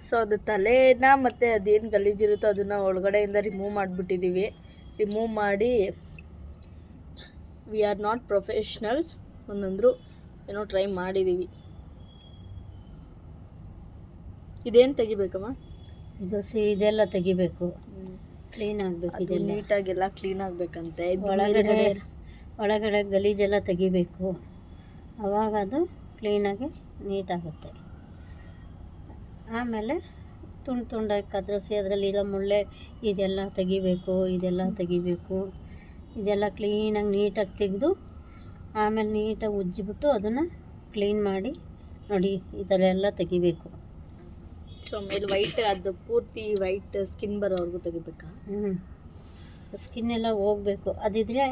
So ಅದು ತಲೆನ ಮತ್ತು ಅದೇನು ಗಲೀಜಿರುತ್ತೋ ಅದನ್ನು ಒಳಗಡೆಯಿಂದ ರಿಮೂವ್ ಮಾಡಿಬಿಟ್ಟಿದ್ದೀವಿ. ರಿಮೂವ್ ಮಾಡಿ ವಿ ಆರ್ ನಾಟ್ ಪ್ರೊಫೆಷ್ನಲ್ಸ್, ಒಂದೊಂದ್ರು ಏನೋ ಟ್ರೈ ಮಾಡಿದ್ದೀವಿ. ಇದೇನು ತೆಗಿಬೇಕಮ್ಮ? ಇದು ಇದೆಲ್ಲ ತೆಗಿಬೇಕು, ಕ್ಲೀನ್ ಆಗಬೇಕು. ಇದೆಲ್ಲ ನೀಟಾಗೆಲ್ಲ ಕ್ಲೀನ್ ಆಗಬೇಕಂತೆ. ಒಳಗಡೆ ಗಲೀಜೆಲ್ಲ ತೆಗಿಬೇಕು, ಆವಾಗ ಅದು ಕ್ಲೀನಾಗಿ ನೀಟಾಗುತ್ತೆ. ಆಮೇಲೆ ತುಂಡಾಗಿ ಕತ್ತರಿಸಿ ಅದರಲ್ಲಿರೋ ಮುಳ್ಳೆ ಇದೆಲ್ಲ ತೆಗಿಬೇಕು. ಇದೆಲ್ಲ ಕ್ಲೀನಾಗಿ ನೀಟಾಗಿ ತೆಗೆದು ಆಮೇಲೆ ನೀಟಾಗಿ ಉಜ್ಜಿಬಿಟ್ಟು ಅದನ್ನು ಕ್ಲೀನ್ ಮಾಡಿ ನೋಡಿ ಈ ಥರ ಎಲ್ಲ ತೆಗಿಬೇಕು. ಸೊ ಆಮೇಲೆ ವೈಟ್, ಅದು ಪೂರ್ತಿ ವೈಟ್ ಸ್ಕಿನ್ ಬರೋವರೆಗೂ ತೆಗಿಬೇಕಾ? ಸ್ಕಿನ್ ಎಲ್ಲ ಹೋಗಬೇಕು. ಅದಿದ್ರೆ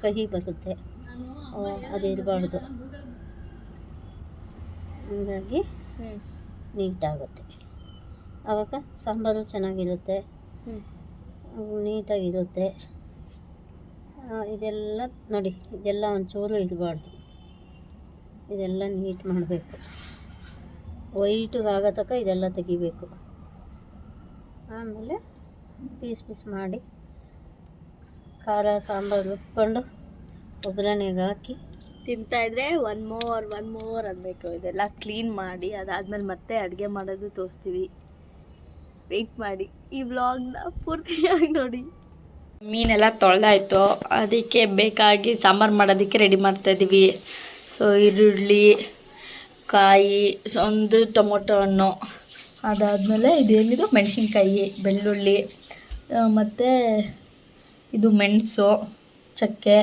ಕಹಿ ಬರುತ್ತೆ, ಅದಿರಬಾರ್ದು. ಹಂಗಾಗಿ ನೀಟಾಗುತ್ತೆ. ಆವಾಗ ಸಾಂಬಾರು ಚೆನ್ನಾಗಿರುತ್ತೆ, ನೀಟಾಗಿರುತ್ತೆ. ಇದೆಲ್ಲ ನೋಡಿ, ಇದೆಲ್ಲ ಒಂಚೂರು ಇರಬಾರ್ದು. ಇದೆಲ್ಲ ನೀಟ್ ಮಾಡಬೇಕು. ವೈಟಿಗೆ ಆಗೋ ತನಕ ಇದೆಲ್ಲ ತೆಗಿಬೇಕು. ಆಮೇಲೆ ಪೀಸ್ ಮಾಡಿ ಖಾರ ಸಾಂಬಾರು ರುಬ್ಕೊಂಡು ಒಗ್ಗರಣೆಗೆ ಹಾಕಿ ತಿಂತಾಯಿದ್ರೆ ಒನ್ ಮೋರ್ ಅನ್ನಬೇಕು. ಇದೆಲ್ಲ ಕ್ಲೀನ್ ಮಾಡಿ ಅದಾದಮೇಲೆ ಮತ್ತೆ ಅಡುಗೆ ಮಾಡೋದು ತೋರಿಸ್ತೀವಿ. ವೆಯ್ಟ್ ಮಾಡಿ, ಈ ವ್ಲಾಗ್ನ ಪೂರ್ತಿಯಾಗಿ ನೋಡಿ. ಮೀನೆಲ್ಲ ತೊಳೆದಾಯ್ತು, ಅದಕ್ಕೆ ಬೇಕಾಗಿ ಸಾಂಬಾರು ಮಾಡೋದಕ್ಕೆ ರೆಡಿ ಮಾಡ್ತಾಯಿದ್ದೀವಿ. ಸೊ ಈರುಳ್ಳಿ, ಕಾಯಿ, ಒಂದು ಟೊಮೊಟೊ ಹಣ್ಣು, ಅದಾದಮೇಲೆ ಇದೇನಿದು ಮೆಣಸಿನ್ಕಾಯಿ, ಬೆಳ್ಳುಳ್ಳಿ, ಮತ್ತು ಇದು ಮೆಣಸು, ಚಕ್ಕೆ,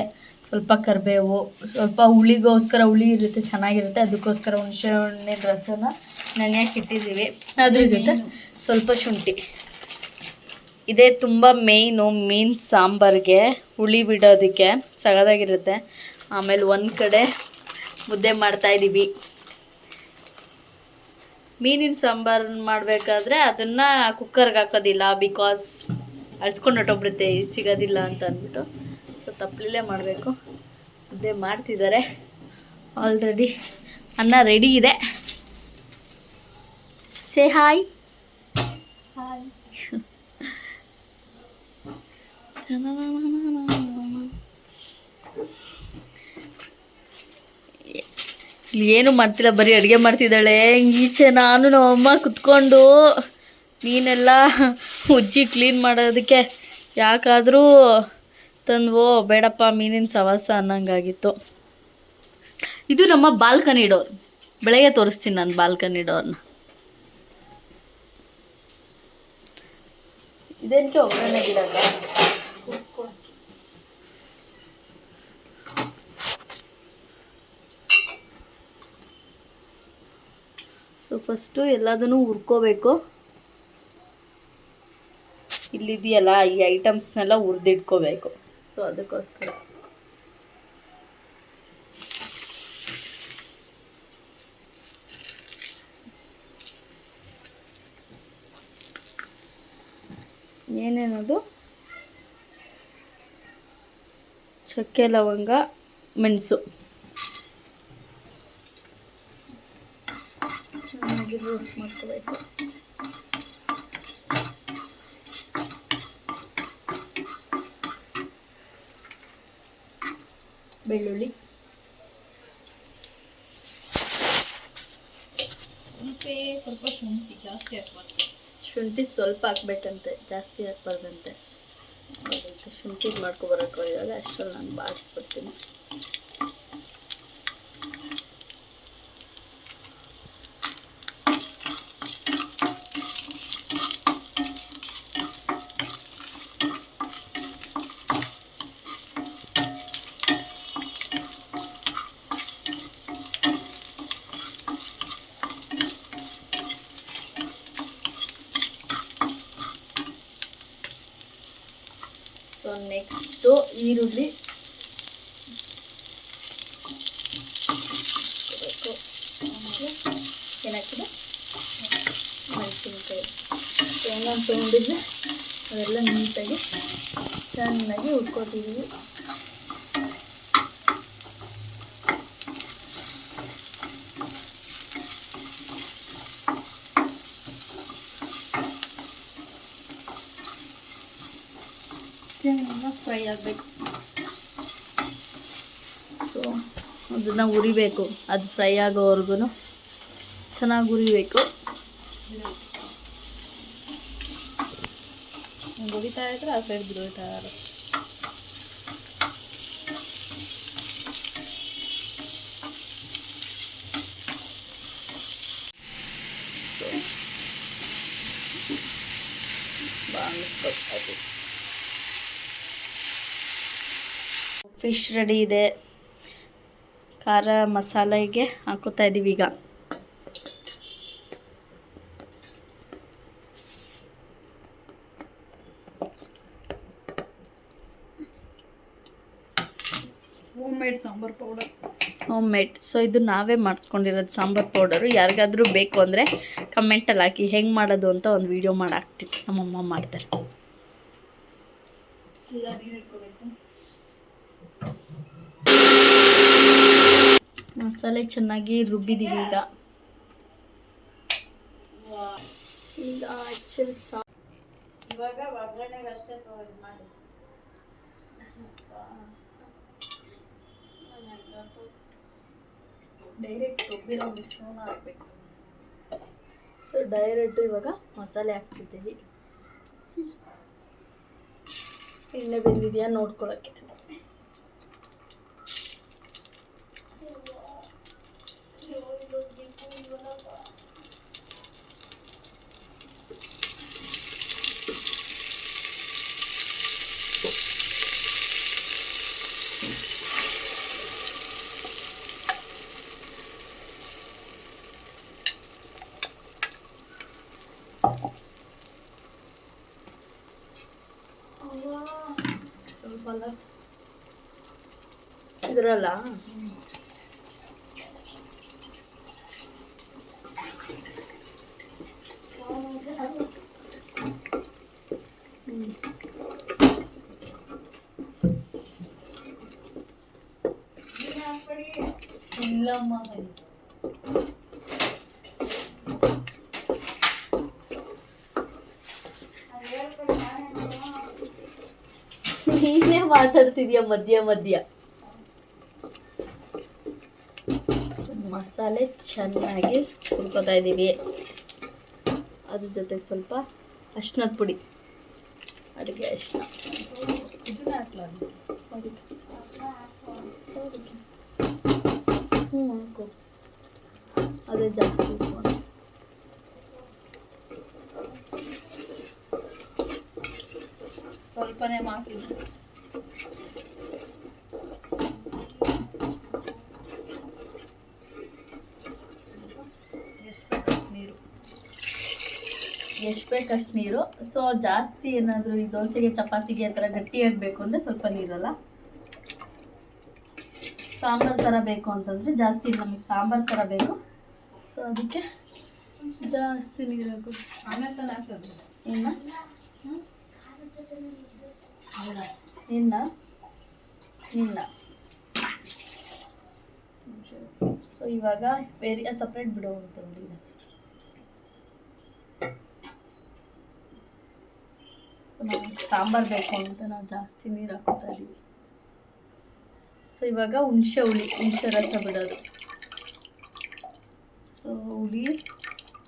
ಸ್ವಲ್ಪ ಕರಿಬೇವು, ಸ್ವಲ್ಪ ಹುಳಿಗೋಸ್ಕರ, ಹುಳಿ ಇರುತ್ತೆ ಚೆನ್ನಾಗಿರುತ್ತೆ, ಅದಕ್ಕೋಸ್ಕರ ಹುಣಸೆ ಹಣ್ಣಿನ ರಸನ ನೆನೆಯಕ್ಕೆ ಇಟ್ಟಿದ್ದೀವಿ. ಅದ್ರ ಜೊತೆ ಸ್ವಲ್ಪ ಶುಂಠಿ. ಇದೇ ತುಂಬ ಮೇಯ್ನು ಮೀನು ಸಾಂಬಾರಿಗೆ, ಹುಳಿ ಬಿಡೋದಕ್ಕೆ ಸಗದಾಗಿರುತ್ತೆ. ಆಮೇಲೆ ಒಂದು ಕಡೆ ಮುದ್ದೆ ಮಾಡ್ತಾಯಿದ್ದೀವಿ. ಮೀನಿನ ಸಾಂಬಾರು ಮಾಡಬೇಕಾದ್ರೆ ಅದನ್ನು ಕುಕ್ಕರ್ಗೆ ಹಾಕೋದಿಲ್ಲ, ಬಿಕಾಸ್ ಅಳ್ಸ್ಕೊಂಡು ಹೊಟ್ಟೋಗ್ಬಿಡುತ್ತೆ, ಸಿಗೋದಿಲ್ಲ ಅಂತ ಅಂದ್ಬಿಟ್ಟು. ಸೊ ತಪ್ಪಲೇ ಮಾಡಬೇಕು. ಮುದ್ದೆ ಮಾಡ್ತಿದ್ದಾರೆ ಆಲ್ರೆಡಿ. ಅನ್ನ ರೆಡಿ ಇದೆ. Say hi. ಇಲ್ಲಿ ಏನು ಮಾಡ್ತಿಲ್ಲ, ಬರೀ ಅಡುಗೆ ಮಾಡ್ತಿದ್ದಾಳೆ. ಈಚೆ ನಾನು ನಮ್ಮಮ್ಮ ಕುತ್ಕೊಂಡು ಮೀನೆಲ್ಲ ಉಜ್ಜಿ ಕ್ಲೀನ್ ಮಾಡೋದಕ್ಕೆ ಯಾಕಾದರೂ ತಂದ್ವೋ ಬೇಡಪ್ಪ ಮೀನಿನ ಸವಾಸ ಅನ್ನಂಗಾಗಿತ್ತು. ಇದು ನಮ್ಮ ಬಾಲ್ಕನಿ ಡೋರ್. ಬೆಳಗ್ಗೆ ತೋರಿಸ್ತೀನಿ ನಾನು ಬಾಲ್ಕನಿ ಡೋರ್ನ. ಇದೇನಕ್ಕೆ ಒಗ್ಗರಣೆ ಗಿಡಕ್ಕ? ಸೊ ಫಸ್ಟು ಎಲ್ಲದನ್ನು ಹುರ್ಕೋಬೇಕು. ಇಲ್ಲಿದೆಯಲ್ಲ ಈ ಐಟಮ್ಸ್ನೆಲ್ಲ ಹುರಿದಿಟ್ಕೋಬೇಕು. ಸೊ ಅದಕ್ಕೋಸ್ಕರ ಏನೇನದು ಚಕ್ಕೆ, ಲವಂಗ, ಮೆಣಸು ಚೆನ್ನಾಗಿ ರೋಸ್ಟ್ ಮಾಡ್ಕೋಬೇಕು. ಬೆಳ್ಳುಳ್ಳಿ, ಸ್ವಲ್ಪ ಶುಂಠಿ ಜಾಸ್ತಿ ಹಾಕ್ಬಾರ್ದು. ಶುಂಠಿ ಸ್ವಲ್ಪ ಹಾಕ್ಬೇಕಂತೆ, ಜಾಸ್ತಿ ಹಾಕ್ಬಾರ್ದಂತೆ. ಅದಕ್ಕೆ ಶುಂಠಿ ಮಾಡ್ಕೊಬರಬೇಕು. ಇವಾಗ ಅಷ್ಟರಲ್ಲಿ ನಾನು ಬಾಡಿಸ್ಬಿಡ್ತೀನಿ. ಸೊ ನೆಕ್ಸ್ಟು ಈರುಳ್ಳಿ, ಏನಾಗ್ತದೆ ಮೆಣಸಿನ್ಕಾಯಿ, ಏನೇನು ತೊಗೊಂಡಿದ್ರೆ ಅವೆಲ್ಲ ನೀಟಾಗಿ ಚೆನ್ನಾಗಿ ಹುರ್ಕೋತಿದ್ದೀವಿ. ಫ್ರೈ ಆಗಬೇಕು. ಸೊ ಅದನ್ನು ಉರಿಬೇಕು, ಅದು ಫ್ರೈ ಆಗೋವರೆಗೂ ಚೆನ್ನಾಗಿ ಉರಿಬೇಕು. ಉರಿತಾ ಇದ್ರೆ ಆ ಸೈಡ್ ಬಿಡೋಯ್ತಾ ಇರುತ್ತೆ. ಫಿಶ್ ರೆಡಿ ಇದೆ. ಖಾರ ಮಸಾಲೆಗೆ ಹಾಕೋತಾ ಇದ್ದೀವಿ ಈಗ. Home made. ಸೊ ಇದು ನಾವೇ ಮಾಡಿಸ್ಕೊಂಡಿರೋದು ಸಾಂಬಾರು ಪೌಡರು. ಯಾರಿಗಾದ್ರೂ ಬೇಕು ಅಂದರೆ ಕಮೆಂಟಲ್ಲಿ ಹಾಕಿ ಹೆಂಗೆ ಮಾಡೋದು ಅಂತ ಒಂದು ವಿಡಿಯೋ ಮಾಡಿ ಹಾಕ್ತೀನಿ. ನಮ್ಮಮ್ಮ ಮಾಡ್ತಾರೆ. ಈಗ ನೀರು ಇಟ್ಕೋಬೇಕು. ಮಸಾಲೆ ಚೆನ್ನಾಗಿ ರುಬ್ಬಿದ್ದೀವಿ ಈಗ. ಈಗ ಆ್ಯಕ್ಚುಲಿ ಇವಾಗ ಒಗ್ಗರಣೆಗೆ ಅಷ್ಟೇ ಮಾಡಿ ಡೈರೆಕ್ಟ್ ರುಬ್ಬಿರೋ ಮಿಶ್ರಣ ಹಾಕಬೇಕು. ಸೊ ಡೈರೆಕ್ಟು ಇವಾಗ ಮಸಾಲೆ ಹಾಕ್ತಿದ್ದೀವಿ. ಎಣ್ಣೆ ಬೆಂದಿದೆಯಾ ನೋಡ್ಕೊಳ್ಳೋಕ್ಕೆ. ಸ್ವಲ್ಪ ಇದ್ರಲ್ಲ ಇಲ್ಲಮ್ಮ ನೀನೇ ಮಾತಾಡ್ತಿದ್ಯಾ ಮಧ್ಯ ಮಧ್ಯ. ಮಸಾಲೆ ಚೆನ್ನಾಗಿ ಹುರ್ಕೋತಾ ಇದ್ದೀವಿ. ಅದ್ರ ಜೊತೆಗೆ ಸ್ವಲ್ಪ ಅರಿಶಿನದ ಪುಡಿ, ಅಡುಗೆ ಅರಿಶಿನ ಹಾಕು. ಅದೇ ಜಾಸ್ತಿ ಯೂಸ್ ಮಾಡಿ. ಸ್ವಲ್ಪನೇ ಮಾಡಿದ್ದು. ಎಷ್ಟು ಬೇಕಷ್ಟು ನೀರು. ಸೊ ಜಾಸ್ತಿ ಏನಾದರೂ ಈ ದೋಸೆಗೆ ಚಪಾತಿಗೆ ಆ ಥರ ಗಟ್ಟಿಯಾಗಬೇಕು ಅಂದರೆ ಸ್ವಲ್ಪ ನೀರಲ್ಲ. ಸಾಂಬಾರು ಥರ ಬೇಕು ಅಂತಂದರೆ ಜಾಸ್ತಿ, ನಮಗೆ ಸಾಂಬಾರು ಥರ ಬೇಕು. ಸೊ ಅದಕ್ಕೆ ಜಾಸ್ತಿ ನೀರು ಹಾಕೋದು. ಆಮೇಲೆ ತಾನು ಹಾಕೋದು ಇನ್ನು ಸೊ ಇವಾಗ ಬೇರೆ ಸಪ್ರೇಟ್ ಬಿಡೋ ಅಂತ ನೋಡಿ. ಸೊ ನಾವು ಸಾಂಬಾರು ಬೇಕು ಅಂತ ನಾವು ಜಾಸ್ತಿ ನೀರು ಹಾಕೋತಾ ಇದ್ದೀವಿ. ಸೊ ಇವಾಗ ಹುಣಸೆ ರಸ ಬಿಡೋದು. ಸೊ ಹುಳಿ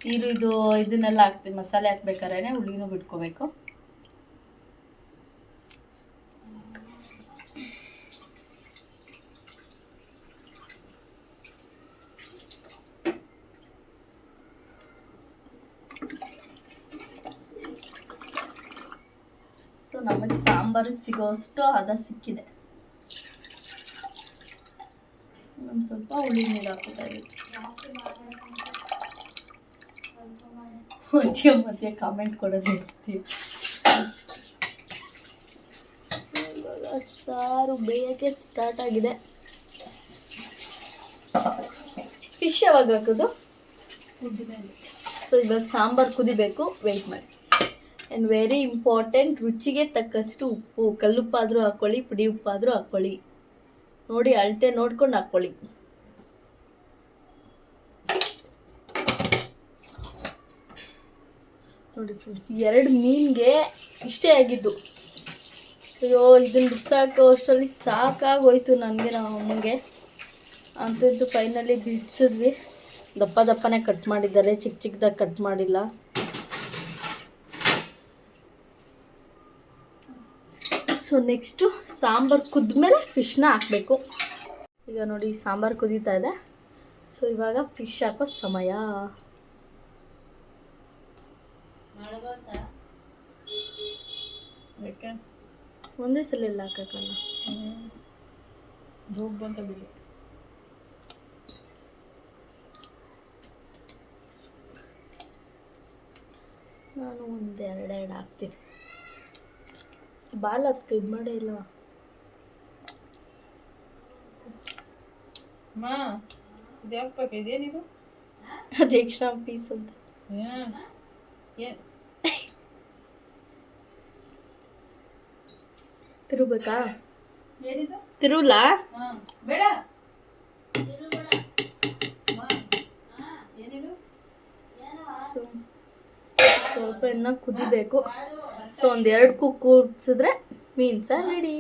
ನೀರು ಇದನ್ನೆಲ್ಲ ಹಾಕ್ತೀವಿ. ಮಸಾಲೆ ಹಾಕ್ಬೇಕಾದ್ರೆ ಹುಳಿನೂ ಬಿಟ್ಕೋಬೇಕು. ಸೊ ನಮಗೆ ಸಾಂಬಾರಿಗೆ ಸಿಗೋಷ್ಟು ಹದ ಸಿಕ್ಕಿದೆ. ಒಂದು ಸ್ವಲ್ಪ ಹುಳಿ ನೀರು ಹಾಕೋತಾ ಇದ್ದೀವಿ. ಮಧ್ಯೆ ಕಾಮೆಂಟ್ ಕೊಡೋದು ನಿಲ್ಲಿಸ್ತೀವಿ. ಇವಾಗ ಸಾರು ಬೇಯಕ್ಕೆ ಸ್ಟಾರ್ಟ್ ಆಗಿದೆ. ಫಿಶ್ ಯಾವಾಗ ಹಾಕೋದು? ಸೊ ಇವಾಗ ಸಾಂಬಾರು ಕುದಿಬೇಕು, ವೆಯ್ಟ್ ಮಾಡಿ. ಆ್ಯಂಡ್ ವೆರಿ ಇಂಪಾರ್ಟೆಂಟ್, ರುಚಿಗೆ ತಕ್ಕಷ್ಟು ಉಪ್ಪು. ಕಲ್ಲುಪ್ಪಾದರೂ ಹಾಕ್ಕೊಳ್ಳಿ, ಪುಡಿ ಉಪ್ಪಾದರೂ ಹಾಕ್ಕೊಳ್ಳಿ. ನೋಡಿ ಅಳತೆ ನೋಡ್ಕೊಂಡು ಹಾಕ್ಕೊಳ್ಳಿ. ನೋಡಿ ಫ್ರೆಂಡ್ಸ್, 2 ಮೀನಿಗೆ ಇಷ್ಟೇ ಆಗಿದ್ದು. ಅಯ್ಯೋ ಇದನ್ನು ಬಿಡ್ಸಾಕೋ ಅಷ್ಟರಲ್ಲಿ ಸಾಕಾಗೋಯ್ತು ನನಗೆ ನಮ್ಮ ಅಮ್ಮಂಗೆ. ಅಂತೂ ಇಂತೂ ಫೈನಲಿ ಬಿಡಿಸಿದ್ವಿ. ದಪ್ಪ ದಪ್ಪನೇ ಕಟ್ ಮಾಡಿದ್ದಾರೆ, ಚಿಕ್ಕ ಚಿಕ್ಕದಾಗಿ ಕಟ್ ಮಾಡಿಲ್ಲ. ಸೊ ನೆಕ್ಸ್ಟು ಸಾಂಬಾರು ಕುದ್ಮೇಲೆ ಫಿಶ್ನ ಹಾಕಬೇಕು. ಈಗ ನೋಡಿ ಸಾಂಬಾರು ಕುದೀತಾ ಇದೆ. ಸೊ ಇವಾಗ ಫಿಶ್ ಹಾಕೋ ಸಮಯ. ಒಂದೇ ಸಲ ಎಲ್ಲ ಹಾಕಕ್ಕಲ್ಲ, ಅಂತ ಬೀಳುತ್ತೆ. ನಾನು ಒಂದೆರಡೆರಡು ಹಾಕ್ತೀನಿ. ಬಾಲ್ ಅದಕ್ಕೆ ಇದು ಮಾಡೇ ಇಲ್ಲ. ಇದೇನಿದು? ಅದು ಎಕ್ಸ್ಟ್ರಾ ಪೀಸ್ ಅಂತ. ತಿರುಬೇಕಾ? ತಿರುವುಲಾ? ಬೇಡ. ಸ್ವಲ್ಪ ಇನ್ನ ಕುದಿಬೇಕು. ಸೊ ಒಂದೆರಡು ಕುಕ್ ಕೂಡ್ಸಿದ್ರೆ ಮೀನು ಸಾರು ರೆಡಿ.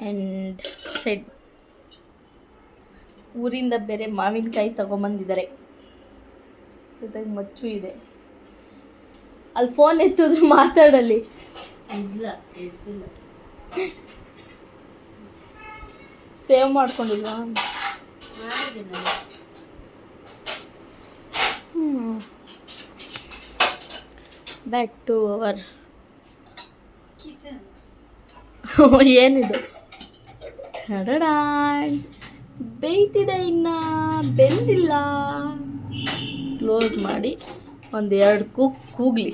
ಆ್ಯಂಡ್ ಸೈಡ್ ಊರಿಂದ ಬೇರೆ ಮಾವಿನಕಾಯಿ ತಗೊಂಬಂದಿದ್ದಾರೆ, ಜೊತೆಗೆ ಮಚ್ಚು ಇದೆ. ಅಲ್ಲಿ ಫೋನ್ ಎತ್ತಿದ್ರು ಮಾತಾಡಲಿ. ಇಲ್ಲ ಎತ್ತಿಲ್ಲ. ಸೇವ್ ಮಾಡ್ಕೊಂಡಿಲ್ವಾ? ಬ್ಯಾಕ್ ಟು ಅವರ್ ಏನಿದು ಬೇಯ್ತಿದೆ, ಇನ್ನು ಬೆಂದಿಲ್ಲ. ಕ್ಲೋಸ್ ಮಾಡಿ ಒಂದೆರಡು ಕೂಗ್ಲಿ.